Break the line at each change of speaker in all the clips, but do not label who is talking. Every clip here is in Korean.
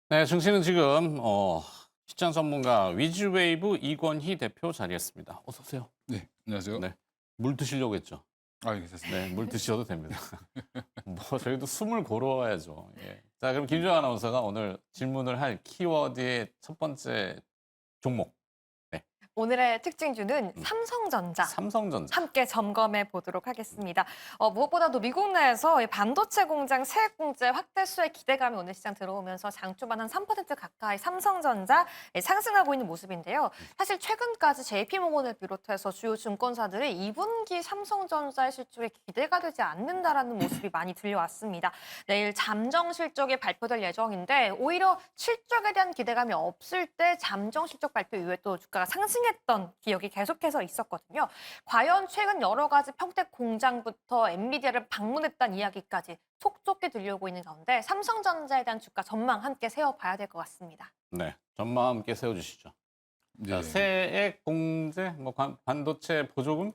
네, 증시는 지금 시장 전문가 위즈웨이브 이권희 대표 자리했습니다. 어서 오세요.
네, 안녕하세요.
네, 물 드시려고 했죠?
괜찮습니다.
네, 물 드셔도 됩니다. 뭐 저희도 숨을 고르야죠. 예. 자, 그럼 김주환 아나운서가 오늘 질문을 할 키워드의 첫 번째 종목, 네,
오늘의 특징주는
음,
삼성전자
삼성전자.
함께 점검해 보도록 하겠습니다. 무엇보다도 미국 내에서 이 반도체 공장 세액 공제 확대 수의 기대감이 오늘 시장 들어오면서 장초반 한 3% 가까이 삼성전자 상승하고 있는 모습인데요. 사실 최근까지 JP모건을 비롯해서 주요 증권사들이 2분기 삼성전자의 실적에 기대가 되지 않는다라는 모습이 많이 들려왔습니다. 내일 잠정 실적이 발표될 예정인데 오히려 실적에 대한 기대감이 없을 때 잠정 실적 발표 이후에 또 주가가 상승했던 기억이 계속해서 있었거든요. 과연 최근 여러 가지 평택 공장부터 엔비디아를 방문했다는 이야기까지 촉촉히 들려오고 있는 가운데 삼성전자에 대한 주가 전망 함께 세워봐야 될 것 같습니다.
네, 전망 함께 세워주시죠. 자,
네,
세액 공제, 뭐 반도체 보조금,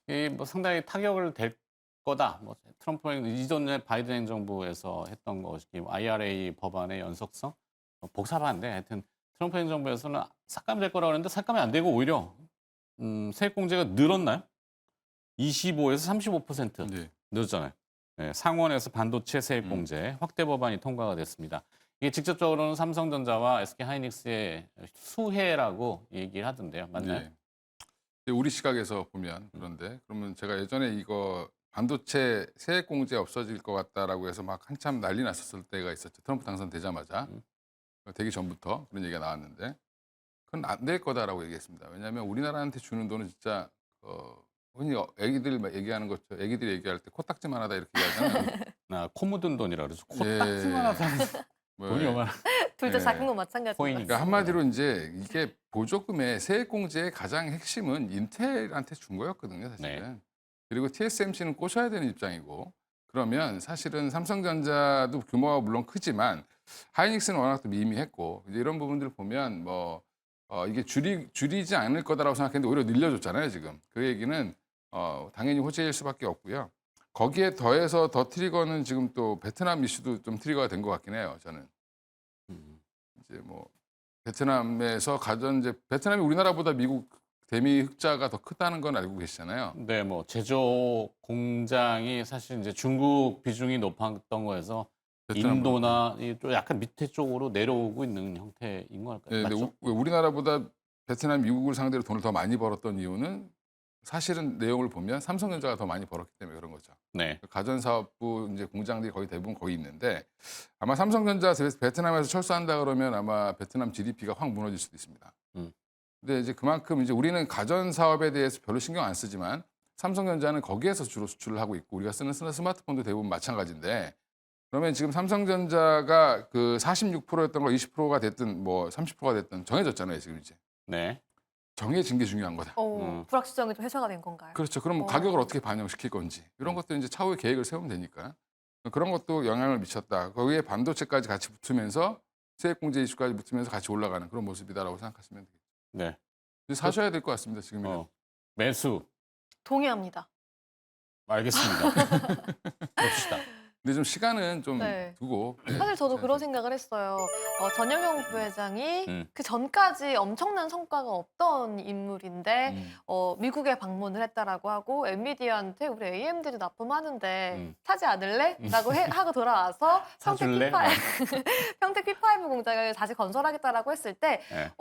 이 뭐 상당히 타격을 될 거다. 뭐 트럼프 이전에 바이든 행정부에서 했던 것이 IRA 법안의 연속성, 복잡한데 하여튼 트럼프 행정부에서는 삭감될 거라고 했는데 삭감이 안 되고 오히려 세액 공제가 늘었나요? 25에서 35%
네,
늘었잖아요. 네, 상원에서 반도체 세액 공제 확대 법안이 통과가 됐습니다. 이게 직접적으로는 삼성전자와 SK하이닉스의 수혜라고 얘기를 하던데요. 맞나요?
네. 우리 시각에서 보면 그런데 그러면 제가 예전에 이거 반도체 세액 공제 없어질 것 같다라고 해서 막 한참 난리 났었을 때가 있었죠. 트럼프 당선되자마자
음.
되기 전부터 그런 얘기가 나왔는데 그건 안 될 거다라고 얘기했습니다. 왜냐하면 우리나라한테 주는 돈은 진짜 흔히 애기들 얘기하는 것처럼 애기들이 얘기할 때 코딱지만 하다 이렇게 얘기하잖아요.
코 묻은 돈이라 그러죠.
예.
코딱지만 하다는
뭐,
돈이 얼마나
둘 다
예.
작은 건 마찬가지인 것
코인이니까.
그러니까
같습니다.
한마디로 이제 이게 보조금의 세액 공제의 가장 핵심은 인텔한테 준 거였거든요, 사실은.
네.
그리고 TSMC는 꼬셔야 되는 입장이고, 그러면 사실은 삼성전자도 규모가 물론 크지만 하이닉스는 워낙 또 미미했고, 이제 이런 부분들을 보면 이게 줄이지 않을 거다라고 생각했는데 오히려 늘려줬잖아요, 지금. 그 얘기는 당연히 호재일 수밖에 없고요. 거기에 더해서 더 트리거는 지금 또 베트남 이슈도 좀 트리거가 된 것 같긴 해요, 저는.
음.
이제 뭐 베트남에서 가전제 베트남이 우리나라보다 미국 대미 흑자가 더 크다는 건 알고 계시잖아요.
네, 뭐 제조 공장이 사실 이제 중국 비중이 높았던 거에서
베트남으로.
인도나 좀 약간 밑에 쪽으로 내려오고 있는 형태인 것 같아요.
네, 근데
맞죠?
우리나라보다 베트남, 미국을 상대로 돈을 더 많이 벌었던 이유는 사실은 내용을 보면 삼성전자가 더 많이 벌었기 때문에 그런 거죠.
네.
가전사업부 이제 공장들이 거의 대부분 거기 있는데 아마 삼성전자 베트남에서 철수한다 그러면 아마 베트남 GDP가 확 무너질 수도 있습니다.
음.
근데 이제 그만큼 이제 우리는 가전 사업에 대해서 별로 신경 안 쓰지만 삼성전자는 거기에서 주로 수출을 하고 있고 우리가 쓰는 스마트폰도 대부분 마찬가지인데 그러면 지금 삼성전자가 그 46%였던 거 20%가 됐든 뭐 30%가 됐든 정해졌잖아요, 지금 이제.
네.
정해진 게 중요한 거다.
불확실성이 좀 해소가 된 건가요?
그렇죠. 그럼
어.
가격을 어떻게 반영시킬 건지 이런 것도 이제 차후에 계획을 세우면 되니까 그런 것도 영향을 미쳤다. 거기에 반도체까지 같이 붙으면서 세액공제 이슈까지 붙으면서 같이 올라가는 그런 모습이다라고 생각하시면 되겠죠.
네.
사셔야 될 것 같습니다. 지금이라도.
매수.
동의합니다.
알겠습니다. 봅시다.
근데 좀 시간은 좀
네.
두고. 네,
사실 저도 그런
자,
생각을 했어요. 전영용 부회장이
음.
그 전까지 엄청난 성과가 없던 인물인데
음.
미국에 방문을 했다라고 하고 엔비디아한테 우리 AMD도 납품하는데
음.
사지 않을래? 라고 하고 돌아와서
사줄래?
평택 P5 공장을 다시 건설하겠다라고 했을 때
네.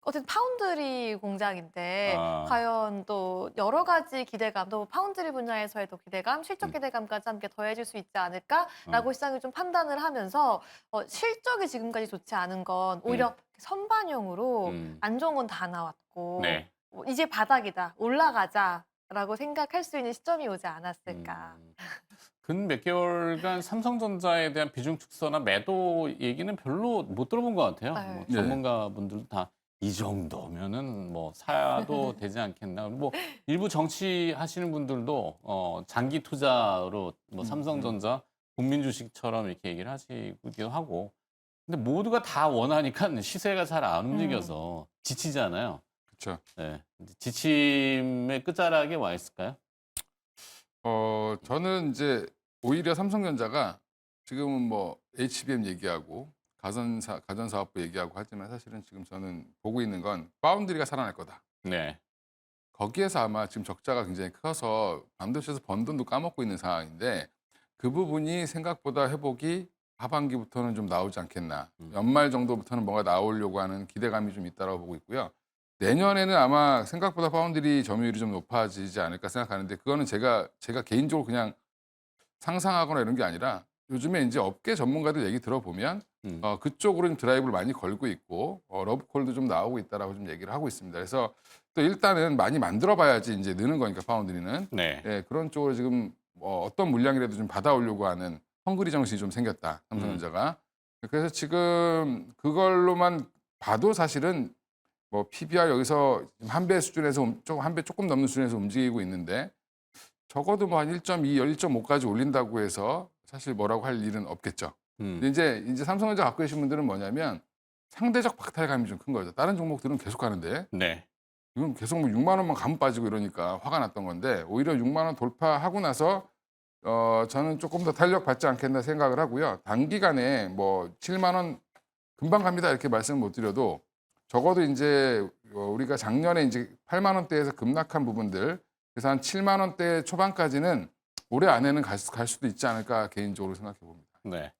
어쨌든 파운드리 공장인데
아.
과연 또 여러 가지 기대감, 또 파운드리 분야에서의 또 기대감, 실적 기대감까지 함께 더해질 수 있지 않을까라고 시장이 좀 판단을 하면서 실적이 지금까지 좋지 않은 건 오히려 선반영으로
음.
안 좋은 건 다 나왔고
네.
이제 바닥이다, 올라가자라고 생각할 수 있는 시점이 오지 않았을까.
근 몇 개월간 삼성전자에 대한 비중 축소나 매도 얘기는 별로 못 들어본 것 같아요.
네.
뭐
네.
전문가분들도 다 이 정도면은 뭐 사도 되지 않겠나. 뭐 일부 정치하시는 분들도 장기 투자로 뭐 삼성전자 국민 주식처럼 이렇게 얘기를 하시기도 하고. 근데 모두가 다 원하니까 시세가 잘 안 움직여서 지치잖아요.
그렇죠.
네. 지침의 끝자락에 와 있을까요?
저는 이제 오히려 삼성전자가 지금은 뭐 HBM 얘기하고 가전사업부 얘기하고 하지만 사실은 지금 저는 보고 있는 건 파운드리가 살아날 거다.
네.
거기에서 아마 지금 적자가 굉장히 커서 반도체에서 번 돈도 까먹고 있는 상황인데 그 부분이 생각보다 회복이 하반기부터는 좀 나오지 않겠나. 연말 정도부터는 뭔가 나오려고 하는 기대감이 좀 있다고 보고 있고요. 내년에는 아마 생각보다 파운드리 점유율이 좀 높아지지 않을까 생각하는데 그거는 제가 개인적으로 그냥 상상하거나 이런 게 아니라 요즘에 이제 업계 전문가들 얘기 들어보면 그쪽으로 좀 드라이브를 많이 걸고 있고 러브콜도 좀 나오고 있다라고 좀 얘기를 하고 있습니다. 그래서 또 일단은 많이 만들어 봐야지 이제 느는 거니까 파운드리는
네.
예, 그런 쪽으로 지금 어떤 물량이라도 좀 받아오려고 하는 헝그리 정신이 좀 생겼다 삼성전자가. 그래서 지금 그걸로만 봐도 사실은 뭐 PBR 여기서 한 배 수준에서 한 배 조금 넘는 수준에서 움직이고 있는데 적어도 뭐 한 1.2, 1.5까지 올린다고 해서 사실 뭐라고 할 일은 없겠죠. 근데 이제 삼성전자 갖고 계신 분들은 뭐냐면 상대적 박탈감이 좀 큰 거죠. 다른 종목들은 계속 가는데
네.
이건 계속 뭐 6만 원만 가면 빠지고 이러니까 화가 났던 건데 오히려 6만 원 돌파하고 나서 저는 조금 더 탄력 받지 않겠나 생각을 하고요. 단기간에 뭐 7만 원 금방 갑니다 이렇게 말씀을 못 드려도 적어도 이제 우리가 작년에 이제 8만 원대에서 급락한 부분들 그래서 한 7만 원대 초반까지는 올해 안에는 갈 수도 있지 않을까 개인적으로 생각해 봅니다.
네.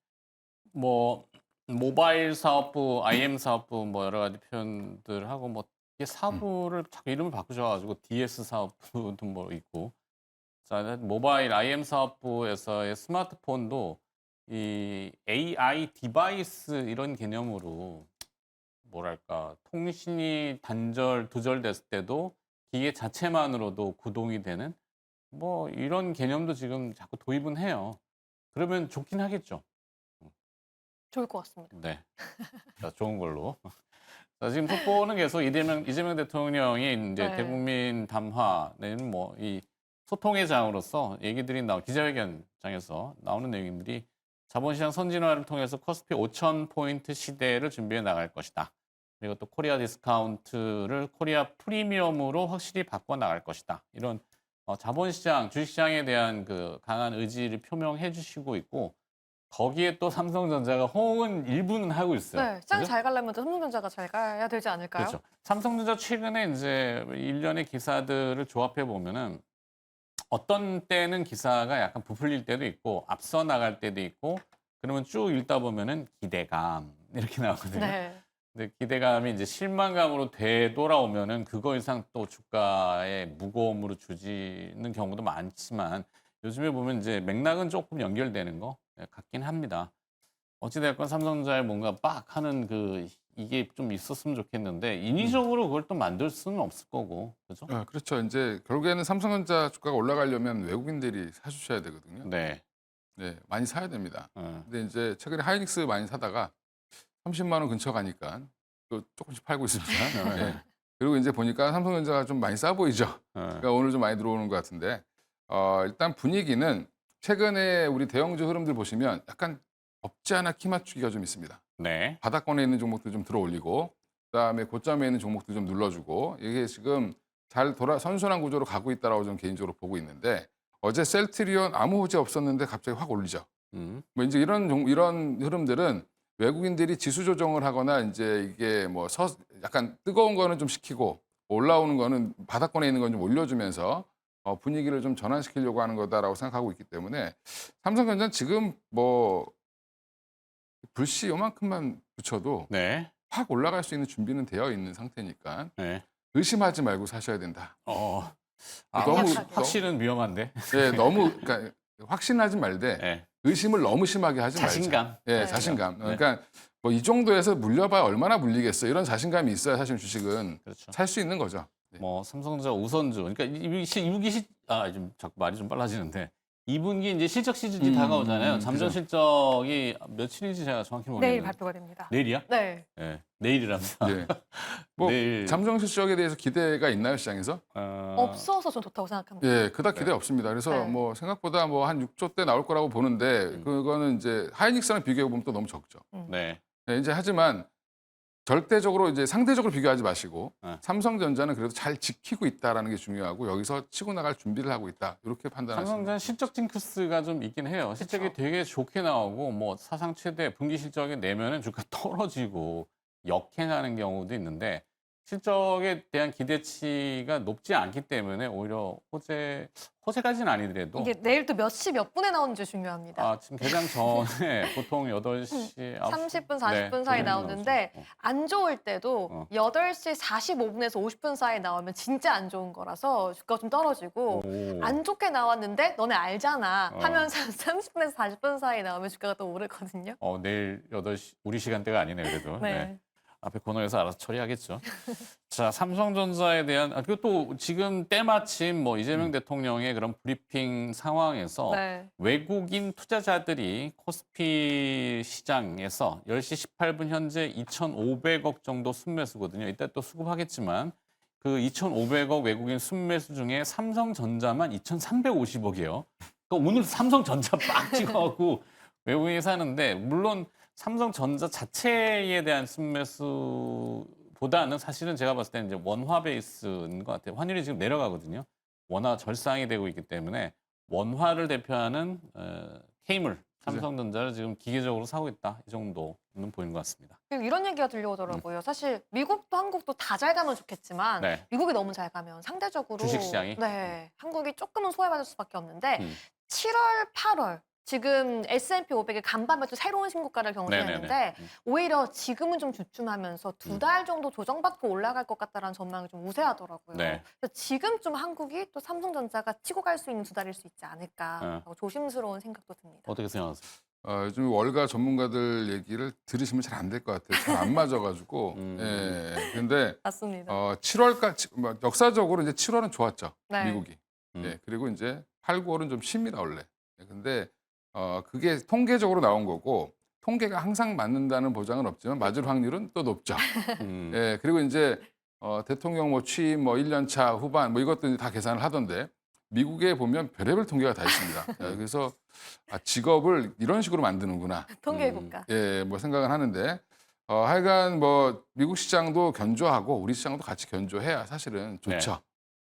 뭐 모바일 사업부, IM 사업부 뭐 여러 가지 표현들 하고 뭐 이게 사부를 자꾸 이름을 바꾸셔가지고 DS 사업부도 뭐 있고, 자 모바일 IM 사업부에서의 스마트폰도 이 AI 디바이스 이런 개념으로 뭐랄까 통신이 두절됐을 때도 기계 자체만으로도 구동이 되는 뭐 이런 개념도 지금 자꾸 도입은 해요. 그러면 좋긴 하겠죠.
좋을 것 같습니다.
네. 자, 좋은 걸로. 자, 지금 속보는 계속 이재명 대통령이 이제
네.
대국민 담화는 뭐 이 소통의 장으로서 얘기들이 기자회견장에서 나오는 내용들이 자본시장 선진화를 통해서 코스피 5,000포인트 시대를 준비해 나갈 것이다. 그리고 또 코리아 디스카운트를 코리아 프리미엄으로 확실히 바꿔 나갈 것이다. 이런 자본시장, 주식시장에 대한 그 강한 의지를 표명해 주시고 있고, 거기에 또 삼성전자가 호응은 일부는 하고 있어요.
네, 시장
그죠?
잘 가려면 또 삼성전자가 잘 가야 되지 않을까요?
그렇죠. 삼성전자 최근에 이제 일련의 기사들을 조합해 보면은 어떤 때는 기사가 약간 부풀릴 때도 있고 앞서 나갈 때도 있고, 그러면 쭉 읽다 보면은 기대감 이렇게 나오거든요.
네.
근데 기대감이 이제 실망감으로 되돌아오면은 그거 이상 또 주가의 무거움으로 주지는 경우도 많지만, 요즘에 보면 이제 맥락은 조금 연결되는 거 같긴 합니다. 어찌됐건 삼성전자에 뭔가 빡 하는 이게 좀 있었으면 좋겠는데 인위적으로 그걸 또 만들 수는 없을 거고, 그죠?
그렇죠. 이제 결국에는 삼성전자 주가가 올라가려면 외국인들이 사주셔야 되거든요.
네.
네, 많이 사야 됩니다.
어,
근데 이제 최근에 하이닉스 많이 사다가 30만 원 근처 가니까 또 조금씩 팔고 있습니다. 네. 그리고 이제 보니까 삼성전자가 좀 많이 싸 보이죠. 그러니까 오늘 좀 많이 들어오는 것 같은데 일단 분위기는 최근에 우리 대형주 흐름들 보시면 약간 없지 않아 키 맞추기가 좀 있습니다.
네.
바닥권에 있는 종목들 좀 들어 올리고 그다음에 고점에 있는 종목들 좀 눌러주고 이게 지금 잘 선순환 구조로 가고 있다라고 좀 개인적으로 보고 있는데 어제 셀트리온 아무 호재 없었는데 갑자기 확 올리죠. 뭐 이제 이런 흐름들은 외국인들이 지수 조정을 하거나 이제 이게 뭐 약간 뜨거운 거는 좀 식히고 올라오는 거는 바닥권에 있는 건 좀 올려주면서 분위기를 좀 전환시키려고 하는 거다라고 생각하고 있기 때문에 삼성전자는 지금 뭐 불씨 요만큼만 붙여도
네.
확 올라갈 수 있는 준비는 되어 있는 상태니까
네.
의심하지 말고 사셔야 된다.
너무
너무-
확실은 위험한데.
네, 너무 그러니까 확신하지 말되
네.
의심을 너무 심하게 하지 말자.
자신감.
예,
네.
자신감.
네.
그러니까 뭐 이 정도에서 물려봐야 얼마나 물리겠어. 이런 자신감이 있어야 사실 주식은
그렇죠.
살 수 있는 거죠. 네.
뭐 삼성전자 우선주. 그러니까 좀 자꾸 말이 좀 빨라지는데 2분기 이제 실적 시즌이 다가오잖아요. 잠정
그죠.
실적이 며칠인지 제가 정확히 모르겠는데.
내일 발표가 됩니다.
내일이야?
네.
네. 내일이랍니다.
네. 뭐
내일
잠정 실적에 대해서 기대가 있나요 시장에서?
없어서 전 좋다고 생각합니다.
예, 그닥 기대 없습니다. 그래서
네.
뭐 생각보다 뭐 한 6조 대 나올 거라고 보는데 그거는 이제 하이닉스랑 비교해 보면 또 너무 적죠.
네.
네, 이제 하지만 절대적으로 이제 상대적으로 비교하지 마시고
네.
삼성전자는 그래도 잘 지키고 있다라는 게 중요하고 여기서 치고 나갈 준비를 하고 있다. 이렇게 판단하시면
삼성전자 실적 징크스가 좀 있긴 해요. 실적이
그쵸.
되게 좋게 나오고 뭐 사상 최대 분기 실적에 내면은 주가 떨어지고 역행하는 경우도 있는데 실적에 대한 기대치가 높지 않기 때문에 오히려 호재까지는 아니더라도
이게 내일 또 몇 시 몇 분에 나오는지 중요합니다.
지금 개장 전에 보통 8시, 9시
30분,
네,
40분 사이
그 정도
나오는데
나오죠.
안 좋을 때도
어.
8시 45분에서 50분 사이 나오면 진짜 안 좋은 거라서 주가가 좀 떨어지고
오.
안 좋게 나왔는데 너네 알잖아
어.
하면서 30분에서 40분 사이 나오면 주가가 또 오르거든요.
내일 8시 우리 시간대가 아니네 그래도.
네.
앞에 코너에서 알아서 처리하겠죠. 자, 삼성전자에 대한 그리고 또 지금 때마침 뭐 이재명 대통령의 그런 브리핑 상황에서
네.
외국인 투자자들이 코스피 시장에서 10시 18분 현재 2,500억 정도 순매수거든요. 이따 또 수급하겠지만 그 2,500억 외국인 순매수 중에 삼성전자만 2,350억이에요. 그러니까 오늘 삼성전자 빡 찍어갖고 외국인이 사는데 물론 삼성전자 자체에 대한 순매수보다는 사실은 제가 봤을 때는 이제 원화 베이스인 것 같아요. 환율이 지금 내려가거든요. 원화 절상이 되고 있기 때문에 원화를 대표하는 K물 삼성전자를 지금 기계적으로 사고 있다. 이 정도는 보이는 것 같습니다.
그리고 이런 얘기가 들려오더라고요. 사실 미국도 한국도 다 잘 가면 좋겠지만
네.
미국이 너무 잘 가면 상대적으로
주식시장이?
네, 한국이 조금은 소외받을 수밖에 없는데
음.
7월, 8월 지금 S&P 500이 간밤에 또 새로운 신고가를 경신했는데
네네네.
오히려 지금은 좀 주춤하면서 두
음.
달 정도 조정받고 올라갈 것 같다라는 전망이 좀 우세하더라고요.
네.
그래서 지금쯤 한국이 또 삼성전자가 치고 갈 수 있는 두 달일 수 있지 않을까 조심스러운 생각도 듭니다.
어떻게 생각하세요?
요즘 월가 전문가들 얘기를 들으시면 잘 안 될 것 같아요. 잘 안 맞아가지고.
음.
예. 근데
맞습니다.
7월까지 역사적으로 이제 7월은 좋았죠.
네.
미국이.
음.
예. 그리고 이제 8, 9월은 좀 쉽니다 원래. 예, 근데 그게 통계적으로 나온 거고 통계가 항상 맞는다는 보장은 없지만 맞을 확률은 또 높죠.
음.
예. 그리고 이제 대통령 뭐 취임 뭐 1년 차 후반 뭐 이것도 이제 다 계산을 하던데 미국에 보면 별의별 통계가 다 있습니다. 예, 그래서 직업을 이런 식으로 만드는구나.
통계 국가.
예, 뭐 생각은 하는데 하여간 뭐 미국 시장도 견조하고 우리 시장도 같이 견조해야 사실은 좋죠.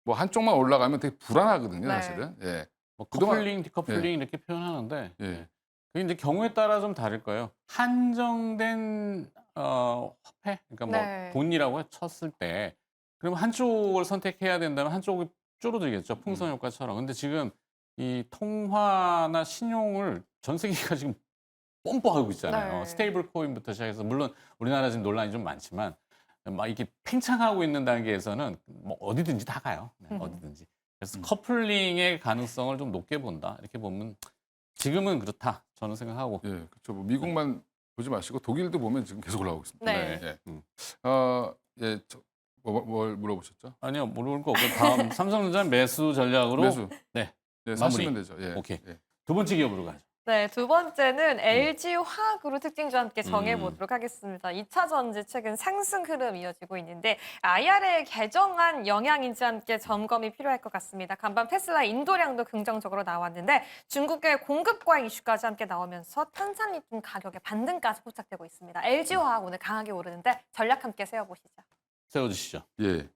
뭐 한쪽만 올라가면 되게 불안하거든요,
네.
사실은. 예.
뭐
그동안-
커플링, 디커플링 이렇게 표현하는데
예.
그게 이제 경우에 따라 좀 다를 거예요. 한정된 화폐, 그러니까 뭐
네.
돈이라고 쳤을 때, 그럼 한쪽을 선택해야 된다면 한쪽이 줄어들겠죠. 풍선 효과처럼. 근데 지금 이 통화나 신용을 전 세계가 지금 뽐뿌하고 있잖아요.
네.
스테이블 코인부터 시작해서 물론 우리나라 지금 논란이 좀 많지만 막 이렇게 팽창하고 있는 단계에서는 뭐 어디든지 다 가요. 네, 어디든지. 그래서 커플링의 가능성을 좀 높게 본다. 이렇게 보면 지금은 그렇다. 저는 생각하고.
예, 그렇죠. 뭐 미국만 보지 마시고 독일도 보면 지금 계속 올라오고 있습니다.
네.
예.
음.
예, 뭘 물어보셨죠?
아니요, 모를 거 없고 다음 삼성전자 매수 전략으로
매수.
네,
네,
마무리.
사시면 되죠. 예.
오케이.
예.
두 번째 기업으로 가죠.
네, 두 번째는 LG화학으로 특징주와 함께 정해보도록
음.
하겠습니다. 2차 전지 최근 상승 흐름 이어지고 있는데 IRA 개정안 영향인지 함께 점검이 필요할 것 같습니다. 간밤 테슬라 인도량도 긍정적으로 나왔는데 중국의 공급과 이슈까지 함께 나오면서 탄산리튬 가격의 반등까지 포착되고 있습니다. LG화학 오늘 강하게 오르는데 전략 함께 세워보시죠.
세워주시죠.
예.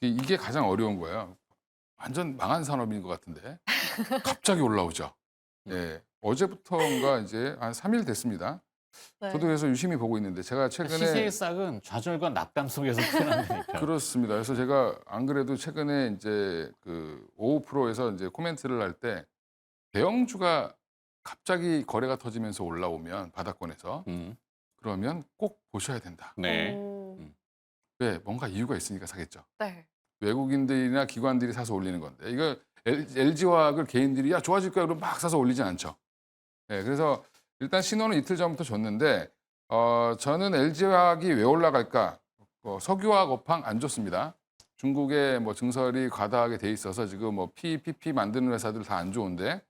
이게 가장 어려운 거예요. 완전 망한 산업인 것 같은데 갑자기 올라오죠. 예. 어제부터인가 이제 한 3일 됐습니다.
네.
저도 그래서 유심히 보고 있는데 제가 최근에
시세의 싹은 좌절과 낙담 속에서 태어난다니까요.
그렇습니다. 그래서 제가 안 그래도 최근에 이제 그 오후 프로에서 이제 코멘트를 할 때 대형주가 갑자기 거래가 터지면서 올라오면 바닥권에서 그러면 꼭 보셔야 된다.
네.
오,
왜? 뭔가 이유가 있으니까 사겠죠.
네.
외국인들이나 기관들이 사서 올리는 건데 이거 LG화학을 개인들이 야 좋아질 거야 그러면 막 사서 올리지 않죠. 네, 그래서 일단 신호는 이틀 전부터 줬는데 저는 LG화학이 왜 올라갈까? 석유화학 업황 안 좋습니다. 중국에 뭐 증설이 과다하게 돼 있어서 지금 뭐 PPP 만드는 회사들 다 안 좋은데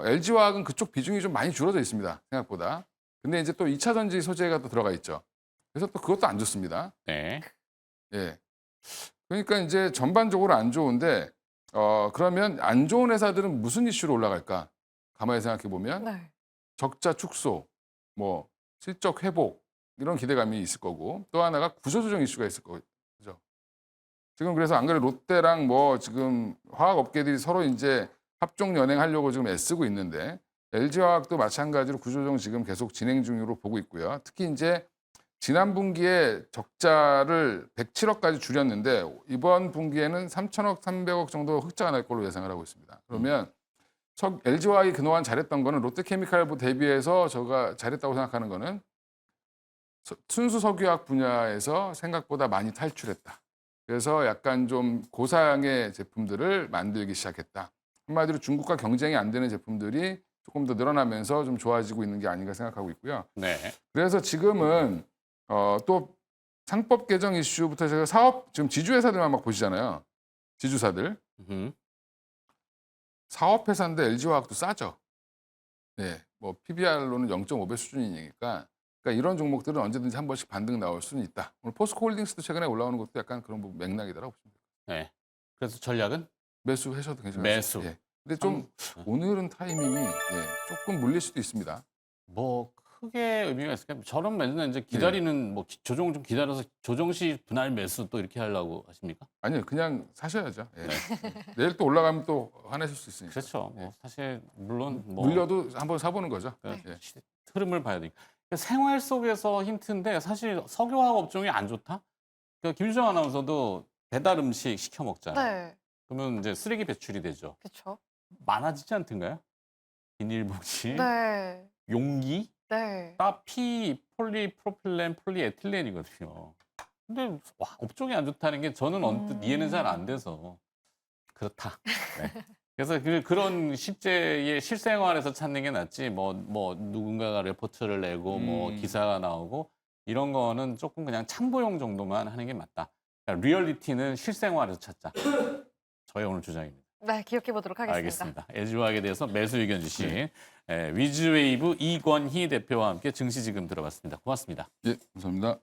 LG화학은 그쪽 비중이 좀 많이 줄어져 있습니다. 생각보다. 근데 이제 또 2차 전지 소재가 또 들어가 있죠. 그래서 또 그것도 안 좋습니다.
네.
예. 그러니까 이제 전반적으로 안 좋은데 그러면 안 좋은 회사들은 무슨 이슈로 올라갈까? 가만히 생각해 보면
네.
적자 축소, 뭐 실적 회복, 이런 기대감이 있을 거고 또 하나가 구조조정 이슈가 있을 거죠. 지금 그래서 안 그래 롯데랑 뭐 지금 화학업계들이 서로 이제 합종 연행하려고 지금 애쓰고 있는데 LG화학도 마찬가지로 구조조정 지금 계속 진행 중으로 보고 있고요. 특히 이제 지난 분기에 적자를 107억까지 줄였는데 이번 분기에는 3천억, 300억 정도 흑자가 날 걸로 예상을 하고 있습니다. 그러면 LG화학이 그동안 잘했던 거는 롯데케미칼 대비해서 저가 잘했다고 생각하는 거는 순수 석유화학 분야에서 생각보다 많이 탈출했다. 그래서 약간 좀 고사양의 제품들을 만들기 시작했다. 한마디로 중국과 경쟁이 안 되는 제품들이 조금 더 늘어나면서 좀 좋아지고 있는 게 아닌가 생각하고 있고요.
네.
그래서 지금은 또 상법 개정 이슈부터 제가 사업 지금 지주회사들만 막 보시잖아요. 지주사들. 사업회사인데 LG화학도 싸죠. 네, 뭐 PBR로는 0.5배 수준이니까 그러니까 이런 종목들은 언제든지 한 번씩 반등 나올 수는 있다. 오늘 포스코홀딩스도 최근에 올라오는 것도 약간 그런 맥락이더라고요.
네. 그래서 전략은
매수하셔도 괜찮아요.
매수.
예. 근데 좀 오늘은 타이밍이 조금 물릴 수도 있습니다.
뭐 크게 의미가 있을까요? 저런 매수는 이제 기다리는 뭐 조정 좀 기다려서 조정 시 분할 매수 또 이렇게 하려고 하십니까?
아니요, 그냥 사셔야죠. 예. 내일 또 올라가면 또 화내실 수 있으니까.
그렇죠. 뭐 사실 물론 뭐
물려도 한번 사보는 거죠.
그러니까
예.
흐름을 봐야 되니까. 그러니까 생활 속에서 힌트인데 사실 석유화학 업종이 안 좋다? 그러니까 김주정 아나운서도 배달 음식 시켜 먹잖아요.
네,
그러면 이제 쓰레기 배출이 되죠.
그렇죠.
많아지지 않던가요? 비닐봉지,
네,
용기,
네.
다 폴리프로필렌, 폴리에틸렌이거든요. 근데 와, 업종이 안 좋다는 게 저는 언뜻 이해는 잘 안 돼서 그렇다. 네. 그래서 그런 실제의 실생활에서 찾는 게 낫지 뭐 누군가가 레포트를 내고 뭐 기사가 나오고 이런 거는 조금 그냥 참고용 정도만 하는 게 맞다. 그러니까 리얼리티는 실생활에서 찾자. 저의 오늘 주장입니다.
네, 기억해 보도록 하겠습니다.
알겠습니다. LG화학에 대해서 매수 의견 주신 위즈웨이브 이권희 대표와 함께 증시 지금 들어봤습니다. 고맙습니다.
예, 감사합니다.